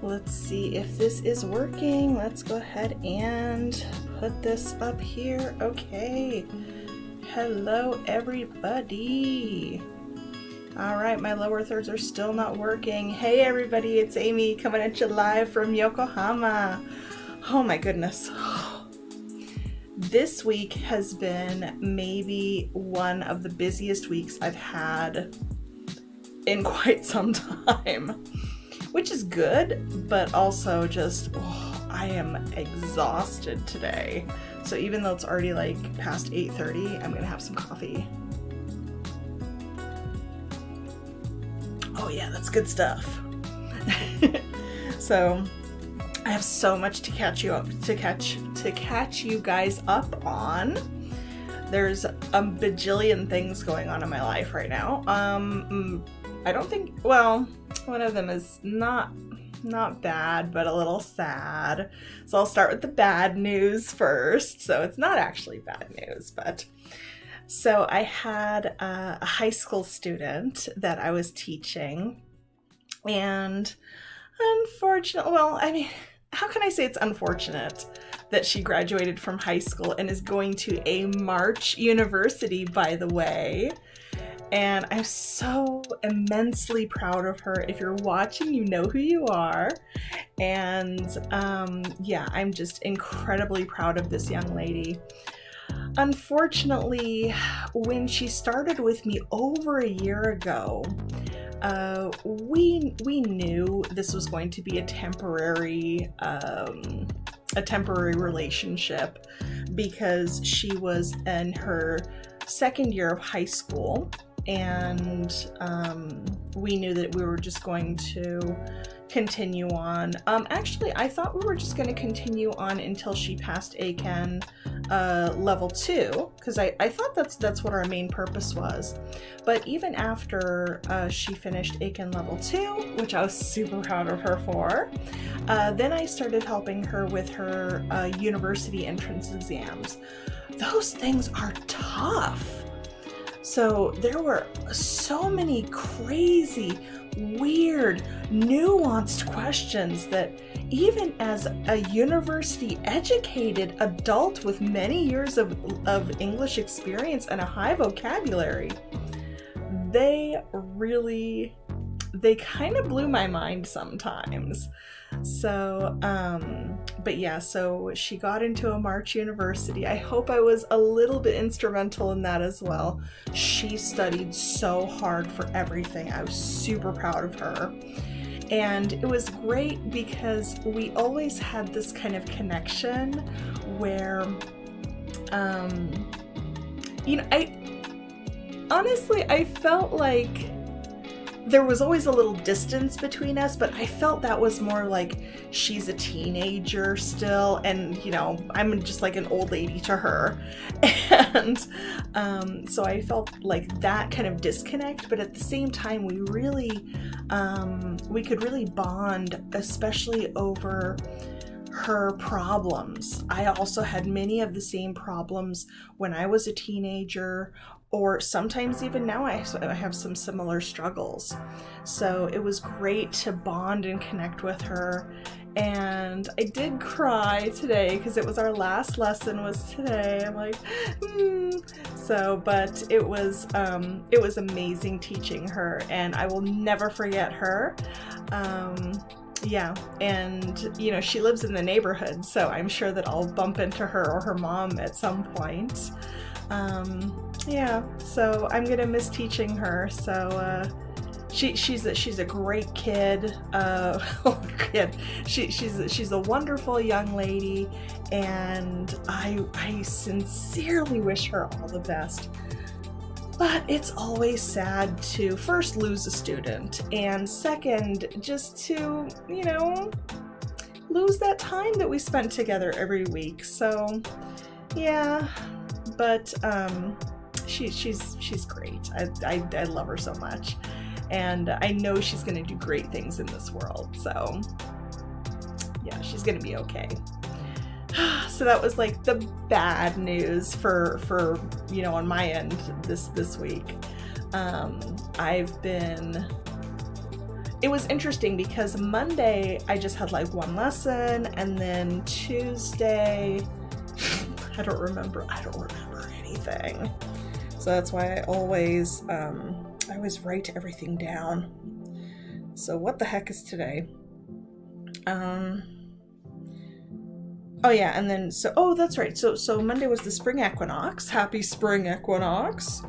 let's see if this is working. Let's go ahead and put this up here. Okay. Hello, everybody. All right, my lower thirds are still not working. Hey, everybody, it's Amy coming at you live from Yokohama. Oh my goodness. This week has been maybe one of the busiest weeks I've had in quite some time, which is good, but also just, I am exhausted today. So even though it's already like past 8:30, I'm gonna have some coffee. Oh yeah, that's good stuff. So I have so much to catch you guys up on. There's a bajillion things going on in my life right now. I don't think, well, one of them is not bad, but a little sad. So I'll start with the bad news first. So it's not actually bad news, but so I had a high school student that I was teaching, and unfortunately, well, I mean, how can I say it's unfortunate that she graduated from high school and is going to a March university, by the way. And I'm so immensely proud of her. If you're watching, you know who you are. And yeah, I'm just incredibly proud of this young lady. Unfortunately, when she started with me over a year ago, we knew this was going to be a temporary relationship, because she was in her second year of high school, and we knew that we were just going to continue on. Actually, I thought we were just going to continue on until she passed ACAN level 2, because I thought that's what our main purpose was. But even after she finished ACAN level 2, which I was super proud of her for, then I started helping her with her university entrance exams. Those things are tough. So there were so many crazy, weird, nuanced questions that even as a university educated adult with many years of English experience and a high vocabulary, they kind of blew my mind sometimes. So, but yeah, so she got into a March university. I hope I was a little bit instrumental in that as well. She studied so hard for everything. I was super proud of her. And it was great because we always had this kind of connection where, I felt like there was always a little distance between us, but I felt that was more like she's a teenager still, and I'm just like an old lady to her. And so I felt like that kind of disconnect, but at the same time we could really bond, especially over her problems. I also had many of the same problems when I was a teenager, or sometimes even now I have some similar struggles. So it was great to bond and connect with her. And I did cry today because it was our last lesson was today. I'm like, So, but it was amazing teaching her, and I will never forget her. Yeah, and she lives in the neighborhood, so I'm sure that I'll bump into her or her mom at some point. Yeah, so I'm gonna miss teaching her. So she's a great kid. She's a wonderful young lady, and I sincerely wish her all the best. But it's always sad to first lose a student, and second, just to, lose that time that we spent together every week. So, yeah, but she's great. I love her so much, and I know she's gonna do great things in this world. So, yeah, she's gonna be okay. So that was like the bad news for on my end this week. it was interesting because Monday I just had like one lesson, and then Tuesday, I don't remember anything. So that's why I always write everything down. So what the heck is today? Oh yeah, and then that's right. So Monday was the spring equinox. Happy spring equinox.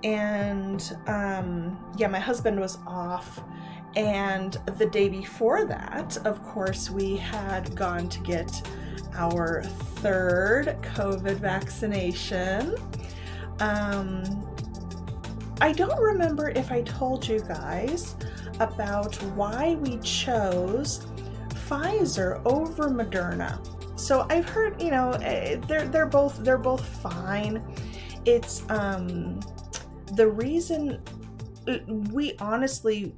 And my husband was off, and the day before that, of course, we had gone to get our third COVID vaccination. I don't remember if I told you guys about why we chose Pfizer over Moderna. So I've heard, they're both fine. It's the reason we honestly,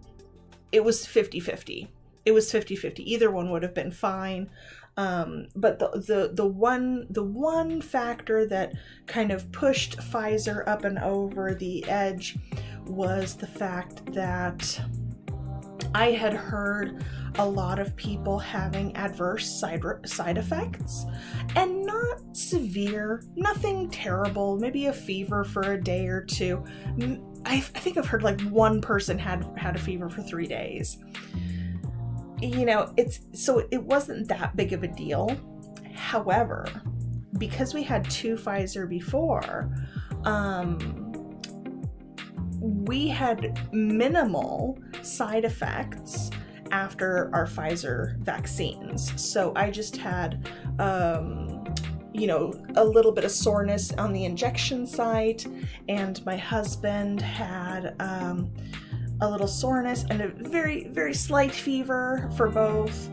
it was 50-50. It was 50-50. Either one would have been fine. But the one factor that kind of pushed Pfizer up and over the edge was the fact that I had heard a lot of people having adverse side effects, and not severe, nothing terrible, maybe a fever for a day or two. I think I've heard like one person had a fever for 3 days. It wasn't that big of a deal. However, because we had 2 Pfizer before, we had minimal side effects after our Pfizer vaccines. So I just had, a little bit of soreness on the injection site, and my husband had a little soreness and a very, very slight fever for both.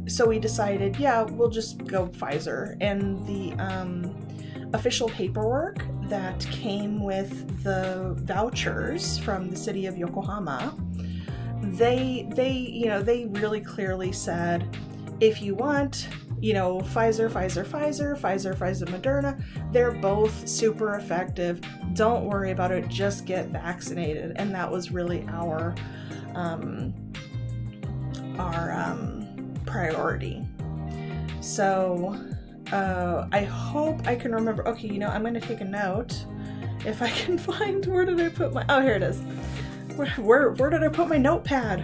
So we decided, we'll just go Pfizer. And the official paperwork that came with the vouchers from the city of Yokohama, they really clearly said, if you want, Pfizer, Moderna, they're both super effective. Don't worry about it. Just get vaccinated. And that was really our priority. So I hope I can remember. Okay, I'm going to take a note. If I can find, where did I put oh, here it is. Where did I put my notepad?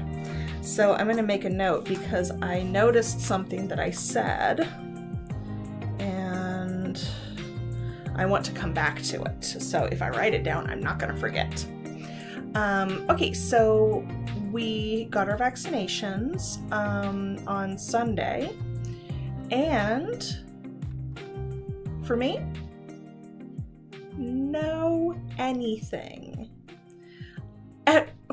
So I'm going to make a note because I noticed something that I said, and I want to come back to it. So if I write it down, I'm not going to forget. Okay, so we got our vaccinations on Sunday, and for me, no anything.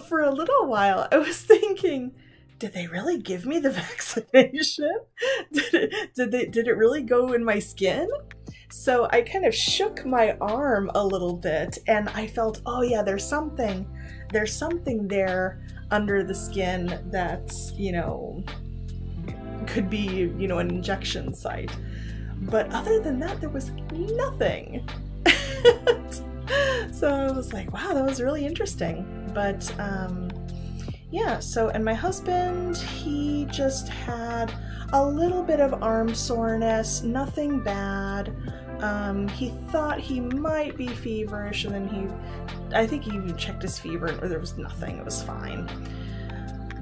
For a little while, I was thinking, did they really give me the vaccination? Did it really go in my skin? So I kind of shook my arm a little bit, and I felt, oh yeah, there's something there under the skin that's, could be, an injection site. But other than that, there was nothing. So I was like, wow, that was really interesting. But and my husband, he just had a little bit of arm soreness, nothing bad. He thought he might be feverish, and then I think he even checked his fever, and there was nothing, it was fine.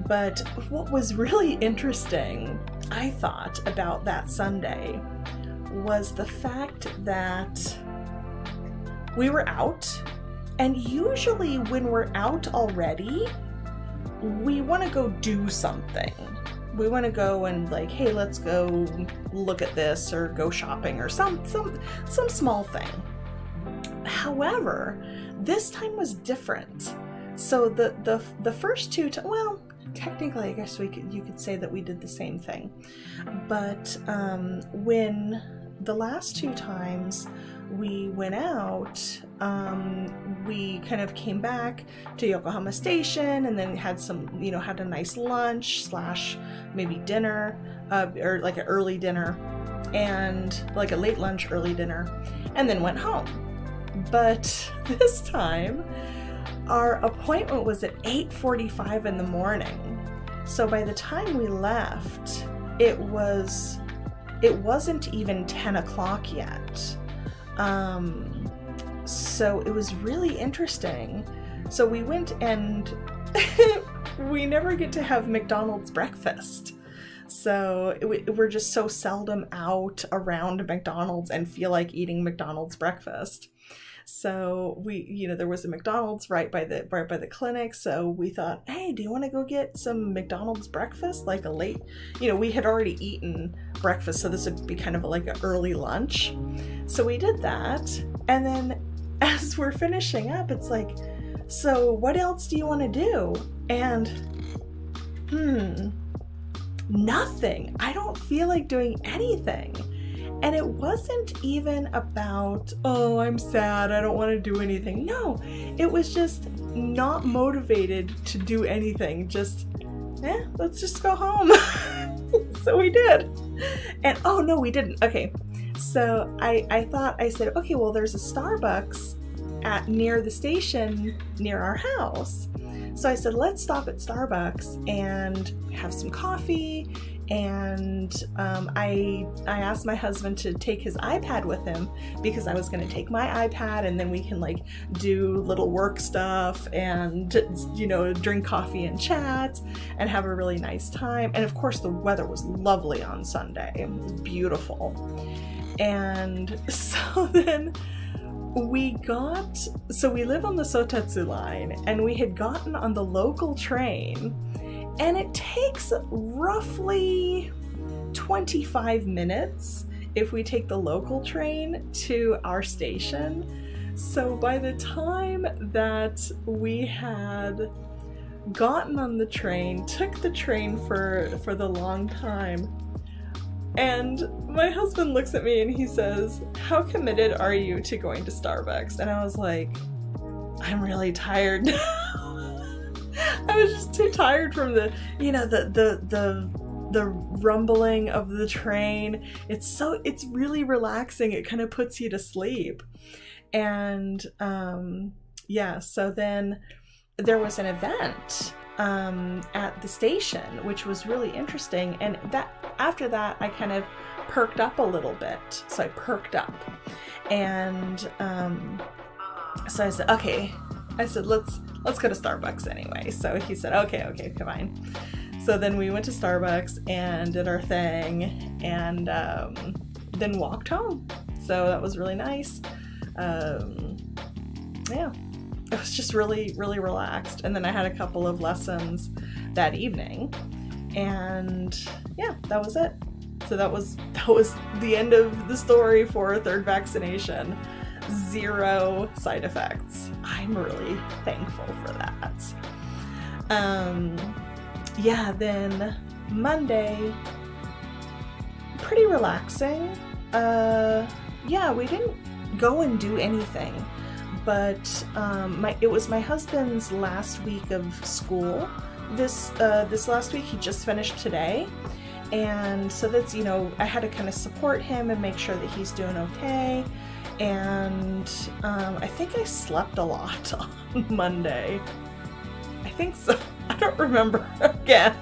But what was really interesting, I thought, about that Sunday was the fact that we were out, and usually when we're out already, we want to go do something. We want to go and like, hey, let's go look at this, or go shopping, or some small thing. However, this time was different. So the first two well, technically, I guess you could say that we did the same thing. But when the last 2 times we went out, we kind of came back to Yokohama Station, and then had had a nice lunch / maybe dinner, or like an early dinner, and like a late lunch, early dinner, and then went home. But this time, our appointment was at 8:45 in the morning. So by the time we left, it wasn't even 10 o'clock yet. So it was really interesting. So we went and we never get to have McDonald's breakfast. So we're just so seldom out around McDonald's and feel like eating McDonald's breakfast. So there was a McDonald's right by the clinic. So we thought, hey, do you want to go get some McDonald's breakfast? Like a late, we had already eaten breakfast, so this would be kind of like an early lunch. So we did that. And then as we're finishing up, it's like, so what else do you want to do? And nothing. I don't feel like doing anything. And it wasn't even about, oh, I'm sad, I don't want to do anything. No, it was just not motivated to do anything. Just, let's just go home. So we did. And oh no, we didn't. Okay. So I said, okay, well, there's a Starbucks near the station near our house. So I said, let's stop at Starbucks and have some coffee. And I asked my husband to take his iPad with him because I was going to take my iPad, and then we can like do little work stuff and, drink coffee and chat and have a really nice time. And of course the weather was lovely on Sunday. It was beautiful. And so then we live on the Sotetsu line, and we had gotten on the local train. And it takes roughly 25 minutes if we take the local train to our station. So by the time that we had gotten on the train, took the train for the long time, and my husband looks at me and he says, how committed are you to going to Starbucks? And I was like, I'm really tired now. I was just too tired from the rumbling of the train. It's really relaxing. It kind of puts you to sleep. And so then there was an event at the station, which was really interesting. And after that, I kind of perked up a little bit. So I perked up, and so I said, okay. I said, let's go to Starbucks anyway. So he said, okay, fine. So then we went to Starbucks and did our thing, and then walked home. So that was really nice. It was just really, really relaxed. And then I had a couple of lessons that evening, and that was it. So that was the end of the story for a third vaccination. 0 side effects. I'm really thankful for that. Then Monday, pretty relaxing. We didn't go and do anything, but it was my husband's last week of school. This last week, he just finished today. And so that's, I had to kind of support him and make sure that he's doing okay. And I think I slept a lot on Monday. I think so. I don't remember again.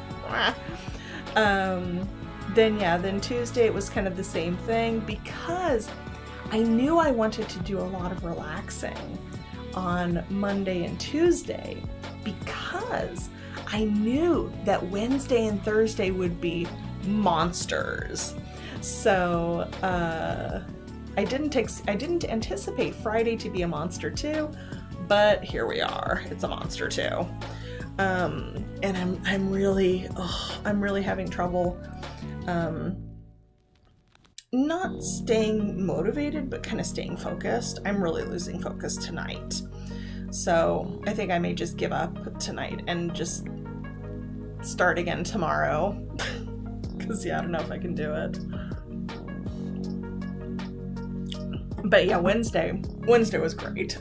Then Tuesday it was kind of the same thing, because I knew I wanted to do a lot of relaxing on Monday and Tuesday, because I knew that Wednesday and Thursday would be monsters. So I didn't anticipate Friday to be a monster too, but here we are. It's a monster too. And I'm really having trouble not staying motivated, but kind of staying focused. I'm really losing focus tonight. So I think I may just give up tonight and just start again tomorrow. Because I don't know if I can do it. But Wednesday was great.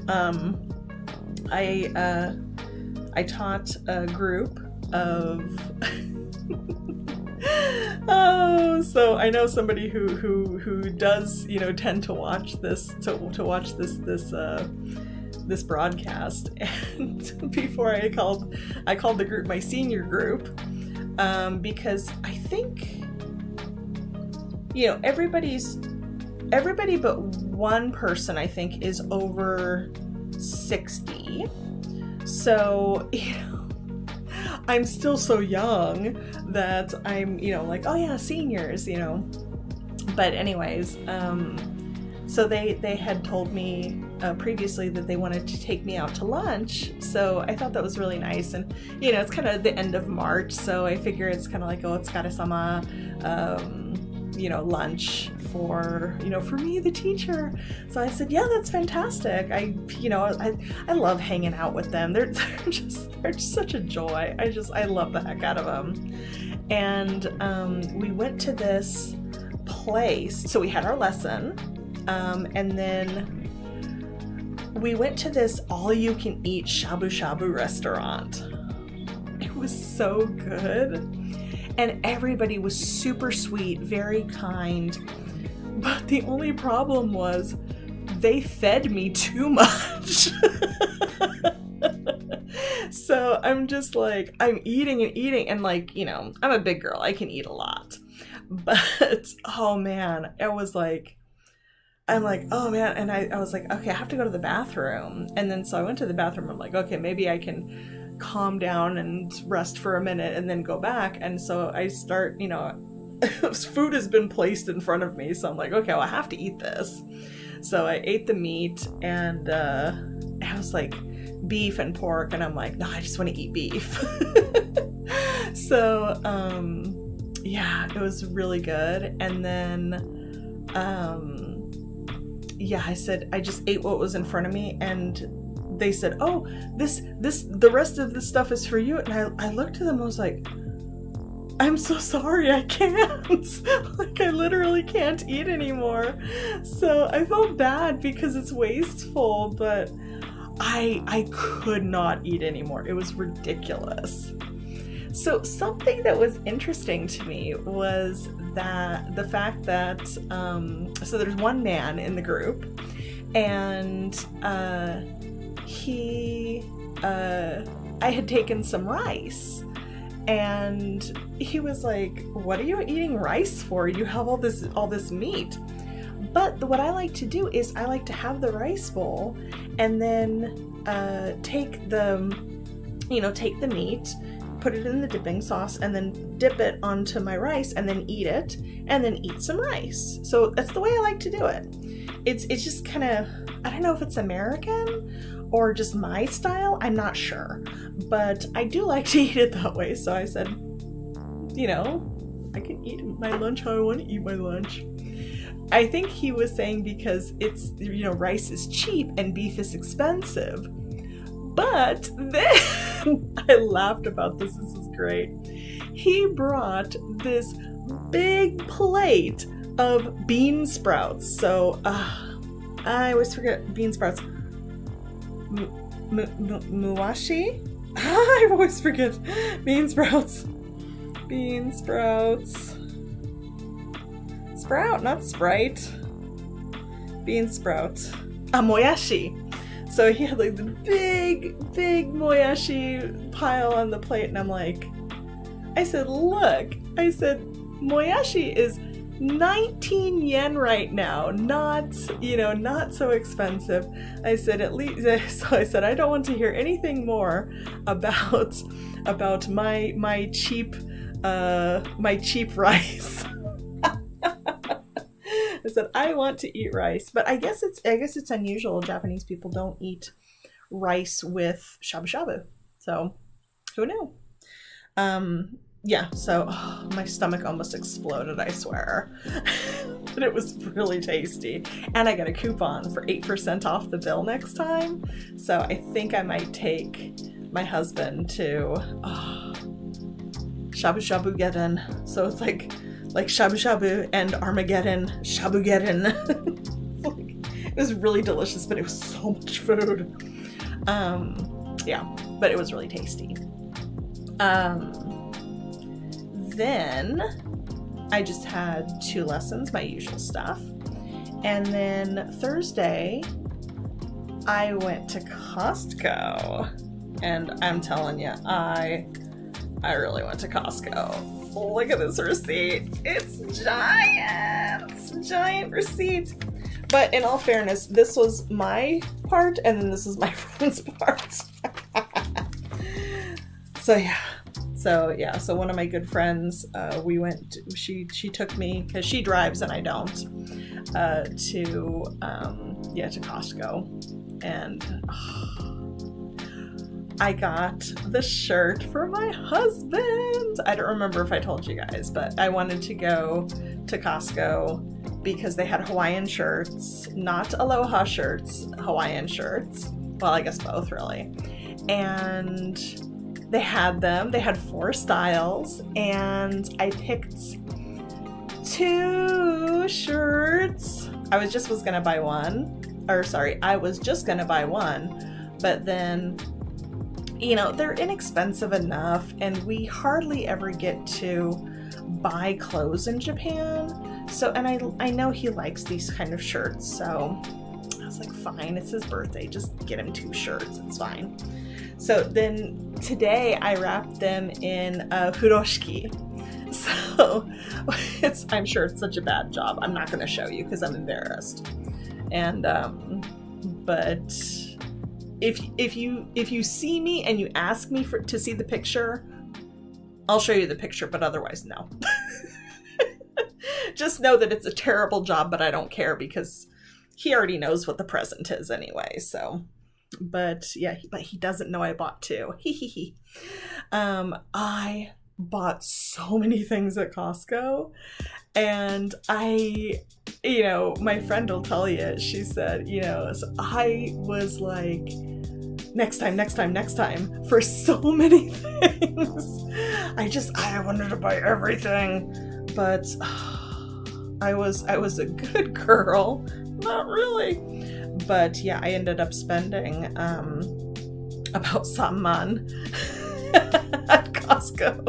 I taught a group of so I know somebody who does tend to watch this this broadcast, and before I called the group my senior group, because I think, you know, everybody but one person, I think, is over 60. So, you know, I'm still so young that I'm, you know, like, oh yeah, seniors, you know. But anyways, so they had told me previously that they wanted to take me out to lunch. So I thought that was really nice. And, you know, it's kind of the end of March, so I figure it's kind of like, oh, it's Otsukare-sama, you know, lunch for, you know, for me, the teacher. So I said, yeah, that's fantastic. I love hanging out with them. They're just such a joy. I love the heck out of them. And we went to this place. So we had our lesson, and then we went to this all-you-can-eat shabu-shabu restaurant. It was so good. And everybody was super sweet, very kind. But the only problem was they fed me too much. So I'm just like, I'm eating and eating. And like, you know, I'm a big girl. I can eat a lot. But, oh man, it was like, I'm like, oh man. And I was like, okay, I have to go to the bathroom. And then so I went to the bathroom. I'm like, okay, maybe I can calm down and rest for a minute and then go back. And so I start, you know, food has been placed in front of me, so I'm like, okay, well, I have to eat this. So I ate the meat, and I was like, beef and pork, and I'm like, no, I just want to eat beef. So yeah, it was really good. And then yeah, I said I just ate what was in front of me, and they said, oh, the rest of this stuff is for you. And I looked at them, I was like, I'm so sorry, I can't. Like, I literally can't eat anymore. So I felt bad because it's wasteful, but I could not eat anymore. It was ridiculous. So something that was interesting to me was that the fact that, so there's one man in the group, and I had taken some rice, and he was like, what are you eating rice for? You have all this meat. But what I like to do is I like to have the rice bowl and then take the meat, put it in the dipping sauce, and then dip it onto my rice, and then eat it, and then eat some rice. So that's the way I like to do it. It's just kind of, I don't know if it's American or just my style, I'm not sure. But I do like to eat it that way. So I said, you know, I can eat my lunch how I want to eat my lunch. I think he was saying because it's, you know, rice is cheap and beef is expensive. But then I laughed about this. This is great. He brought this big plate of bean sprouts. So I always forget bean sprouts. Muwashi? I always forget bean sprouts. Bean sprouts. Sprout, not Sprite. Bean sprout. Moyashi. So he had like the big moyashi pile on the plate, and I'm like, I said, look, moyashi is 19 yen right now, not so expensive. I said, at least, so I said, I don't want to hear anything more about my cheap rice. I said, I want to eat rice, but I guess it's unusual. Japanese people don't eat rice with shabu-shabu. So who knew? Yeah, so my stomach almost exploded, I swear. But it was really tasty. And I got a coupon for 8% off the bill next time. So I think I might take my husband to shabu-shabu-geddon. So it's like shabu-shabu and Armageddon, shabu-geddon. It was really delicious, but it was so much food. Yeah, but it was really tasty. Then I just had 2 lessons, my usual stuff. And then Thursday, I went to Costco, and I'm telling you, I really went to Costco. Look at this receipt. It's giant. It's a giant receipt. But in all fairness, this was my part, and then this is my friend's part. So one of my good friends, we went, she took me, because she drives and I don't, to Costco. And I got the shirt for my husband. I don't remember if I told you guys, but I wanted to go to Costco because they had Hawaiian shirts, not Aloha shirts, Hawaiian shirts. Well, I guess both really. And they had them. They had 4 styles, and I picked 2 shirts. I was just gonna buy one, but then, you know, they're inexpensive enough, and we hardly ever get to buy clothes in Japan. So, and I know he likes these kind of shirts, so I was like, fine, it's his birthday, just get him 2 shirts, it's fine. So then today I wrapped them in furoshiki. So I'm sure it's such a bad job. I'm not going to show you because I'm embarrassed. And but if you see me and you ask me to see the picture, I'll show you the picture, but otherwise no. Just know that it's a terrible job, but I don't care because he already knows what the present is anyway. So, but he doesn't know I bought 2. I bought so many things at Costco, and my friend will tell you, she said, so I was like, next time for so many things. I wanted to buy everything, but I was a good girl. Not really. But yeah, I ended up spending about 3万 at Costco.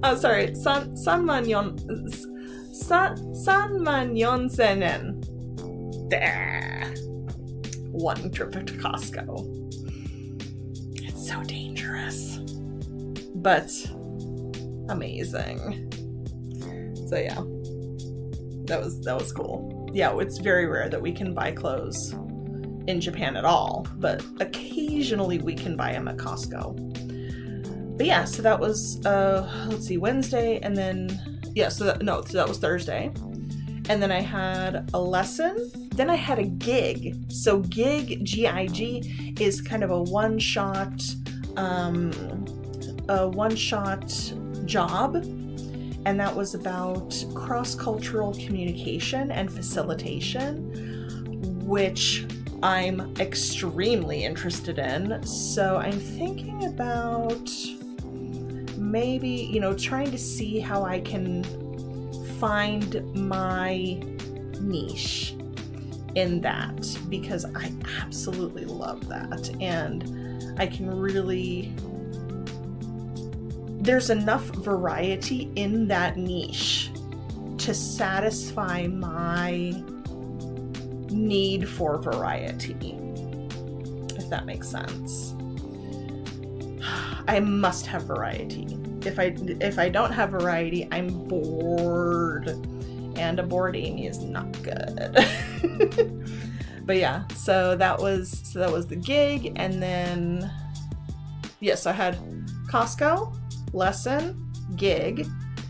Oh, sorry, 3万4,000 yen. There. One trip to Costco. It's so dangerous, but amazing. So yeah, that was cool. Yeah, it's very rare that we can buy clothes in Japan at all, but occasionally we can buy them at Costco. But yeah, so that was Wednesday, and then so that was Thursday, and then I had a lesson. Then I had a gig. So gig, G-I-G, is kind of a one-shot job, and that was about cross-cultural communication and facilitation, which I'm extremely interested in. So I'm thinking about maybe, trying to see how I can find my niche in that, because I absolutely love that, and I can really, there's enough variety in that niche to satisfy my need for variety, if that makes sense. I must have variety. If I don't have variety, I'm bored, and a bored Amy is not good. But yeah, so that was the gig, and then so I had Costco, lesson, gig.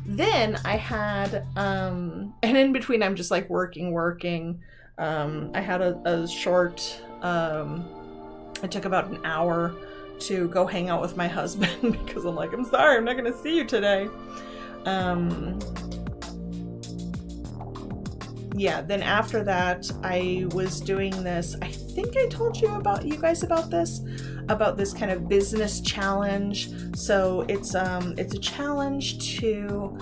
Then I had and in between I'm just like working. I had a short, it took about an hour to go hang out with my husband because I'm like, I'm sorry, I'm not going to see you today. Then after that, I was doing this, I think I told you guys about this kind of business challenge. So it's a challenge to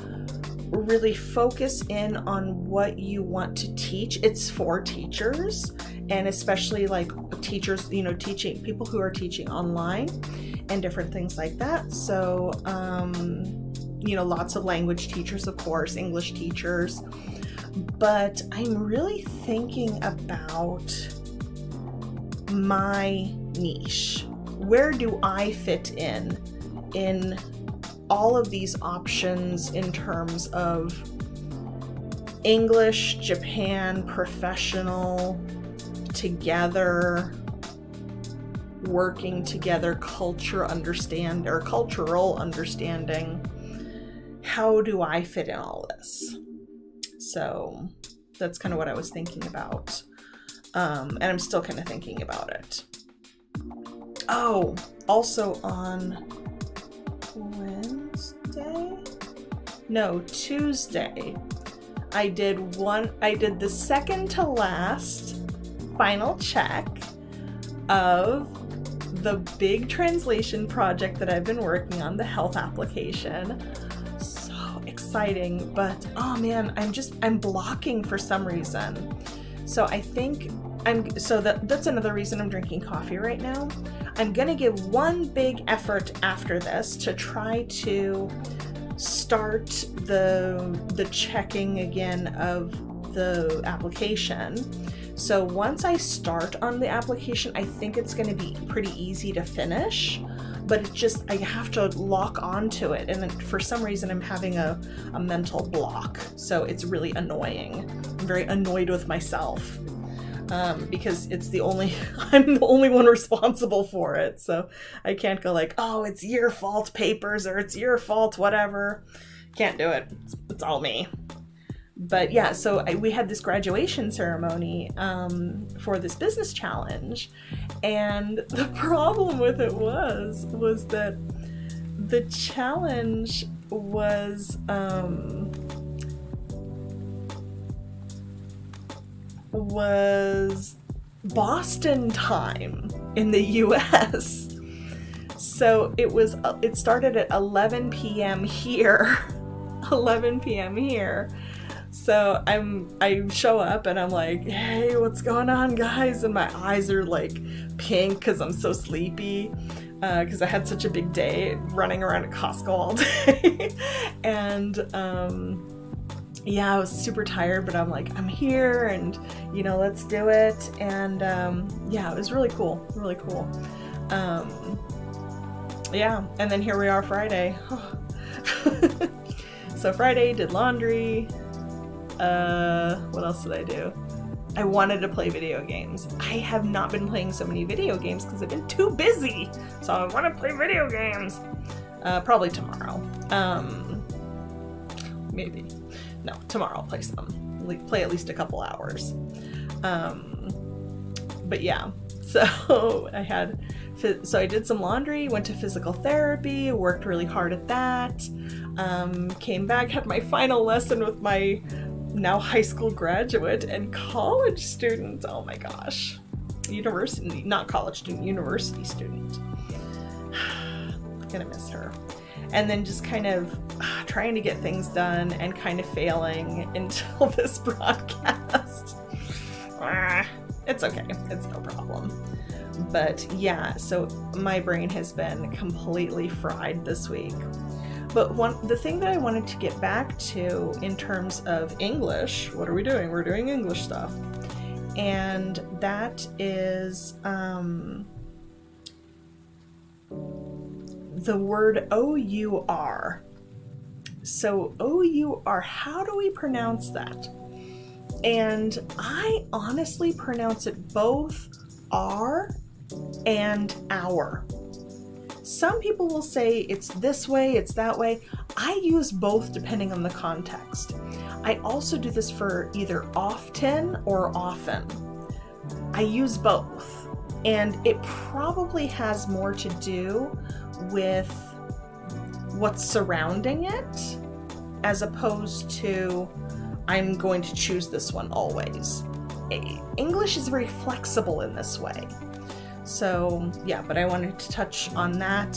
really focus in on what you want to teach. It's for teachers, and especially like teachers, teaching people who are teaching online and different things like that. So, lots of language teachers, of course, English teachers, but I'm really thinking about my niche? Where do I fit in all of these options in terms of English, Japan, professional, together, working together, cultural understanding? How do I fit in all this? So that's kind of what I was thinking about. And I'm still kind of thinking about it. Oh, also on Tuesday, I did the second to last final check of the big translation project that I've been working on, the health application. So exciting, but oh man, I'm blocking for some reason. So I think that's another reason I'm drinking coffee right now. I'm gonna give one big effort after this to try to start the checking again of the application. So once I start on the application, I think it's going to be pretty easy to finish, but it's just, I have to lock onto it. And then for some reason, I'm having a mental block. So it's really annoying. I'm very annoyed with myself because I'm the only one responsible for it. So I can't go like, oh, it's your fault, papers, or it's your fault, whatever. Can't do it. It's all me. But yeah, so we had this graduation ceremony for this business challenge, and the problem with it was that the challenge was Boston time in the US. So it started at 11 p.m. here. 11 p.m. here. So I show up and I'm like, hey, what's going on, guys? And my eyes are like pink because I'm so sleepy because I had such a big day running around at Costco all day. And yeah, I was super tired, but I'm like, I'm here and, let's do it. And yeah, it was really cool. Really cool. Yeah, and then here we are Friday. So Friday, did laundry. What else did I do? I wanted to play video games. I have not been playing so many video games because I've been too busy. So I want to play video games. Probably tomorrow. Maybe. No, tomorrow I'll play some. Play at least a couple hours. But yeah, so I did some laundry, went to physical therapy, worked really hard at that. Came back, had my final lesson with my now high school graduate and college student. Oh my gosh. Not college student, university student. Gonna miss her. And then just kind of trying to get things done and kind of failing until this broadcast. It's okay. It's no problem. But yeah, so my brain has been completely fried this week. But the thing that I wanted to get back to in terms of English, what are we doing? We're doing English stuff. And that is the word O-U-R. So O-U-R, how do we pronounce that? And I honestly pronounce it both R and our. Some people will say it's this way, it's that way. I use both depending on the context. I also do this for either often or often. I use both. And it probably has more to do with what's surrounding it as opposed to I'm going to choose this one always. English is very flexible in this way. So yeah, but I wanted to touch on that.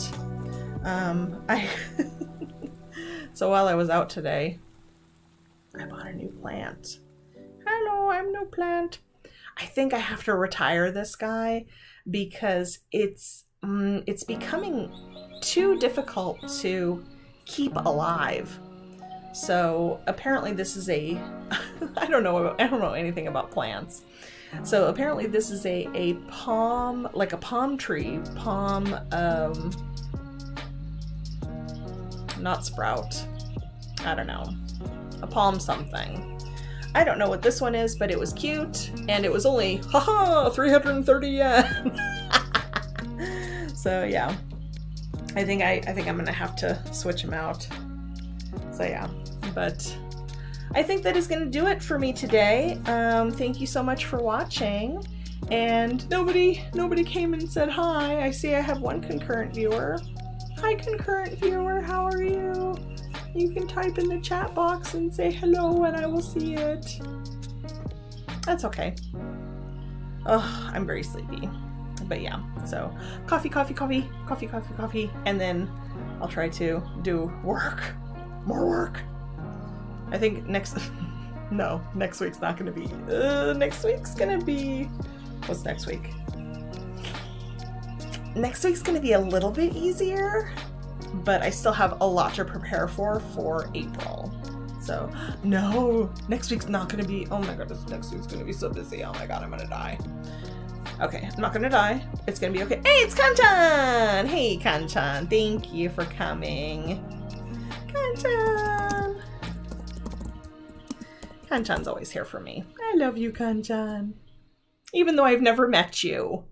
So while I was out today, I bought a new plant. Hello, I'm no plant. I think I have to retire this guy because it's becoming too difficult to keep alive. So apparently this is I don't know anything about plants. So apparently this is a palm, like a palm tree, not sprout, I don't know, a palm something. I don't know what this one is, but it was cute, and it was only, haha, 330 yen. So yeah, I think I'm gonna have to switch them out. So yeah, but I think that is gonna do it for me today. Thank you so much for watching, and nobody came and said hi. I see I have one concurrent viewer. Hi, concurrent viewer, how are you? You can type in the chat box and say hello and I will see it. That's okay. Oh, I'm very sleepy. But yeah, so coffee, and then I'll try to do work. More work. I think next week's not gonna be, next week's gonna be, what's next week? Next week's gonna be a little bit easier, but I still have a lot to prepare for April. So, no, next week's not gonna be, oh my goodness, next week's gonna be so busy. Oh my god, I'm gonna die. Okay, I'm not gonna die. It's gonna be okay. Hey, it's Kanchan! Hey, Kanchan, thank you for coming. Kanchan! Kanchan's always here for me. I love you, Kanchan. Even though I've never met you.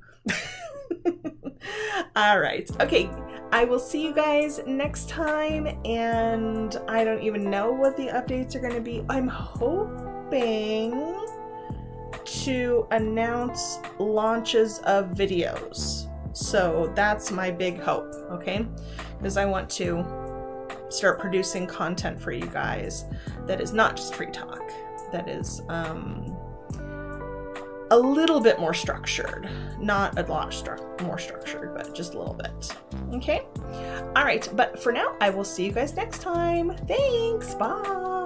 All right, okay. I will see you guys next time, and I don't even know what the updates are going to be. I'm hoping to announce launches of videos. So that's my big hope, okay? Because I want to start producing content for you guys that is not just free talk, that is a little bit more structured. Not a lot more structured, but just a little bit. Okay? All right, but for now, I will see you guys next time. Thanks, bye!